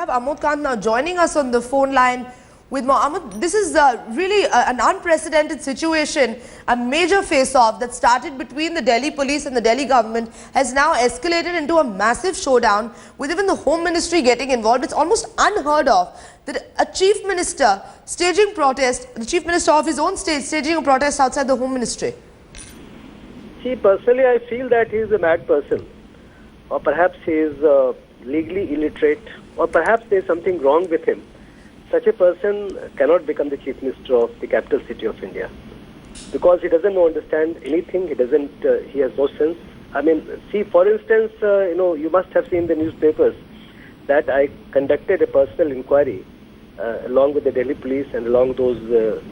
have Amod Kant now joining us on the phone line with more. Amod, this is really an unprecedented situation. A major face-off that started between the Delhi police and the Delhi government has now escalated into a massive showdown with even the Home Ministry getting involved. It's almost unheard of that a chief minister staging protest, the chief minister of his own state staging a protest outside the Home Ministry. See, personally, I feel that he is a mad person, or perhaps he is legally illiterate, or perhaps there is something wrong with him. Such a person cannot become the chief minister of the capital city of India, because he doesn't understand anything. He has no sense. I mean, see, for instance, you must have seen the newspapers that I conducted a personal inquiry along with the Delhi police and along those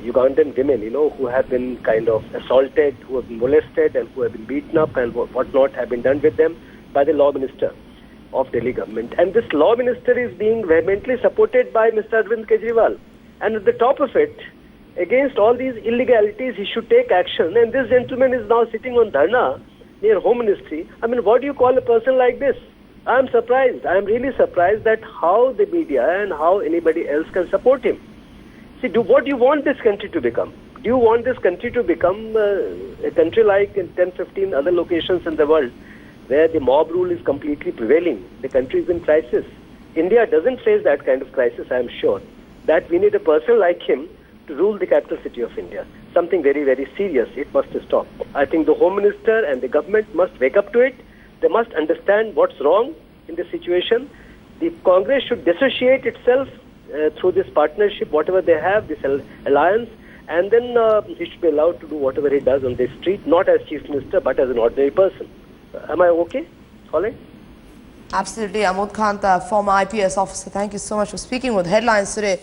Ugandan women, who have been kind of assaulted, who have been molested, and who have been beaten up, and whatnot have been done with them by the law minister of Delhi government. And this law minister is being vehemently supported by Mr. Arvind Kejriwal. And at the top of it, against all these illegalities, he should take action. And this gentleman is now sitting on dharna near Home Ministry. I mean, what do you call a person like this? I am surprised. I am really surprised that how the media and how anybody else can support him. See, what do you want this country to become? Do you want this country to become a country like in 10, 15 other locations in the world where the mob rule is completely prevailing? The country is in crisis. India doesn't face that kind of crisis, I am sure. That we need a person like him to rule the capital city of India. Something very, very serious. It must stop. I think the Home Minister and the government must wake up to it. They must understand what's wrong in the situation. The Congress should dissociate itself through this partnership, whatever they have, this alliance, and then he should be allowed to do whatever he does on the street, not as Chief Minister, but as an ordinary person. Am I okay? Calling? Absolutely. Amod Kant, former IPS officer, thank you so much for speaking with Headlines today.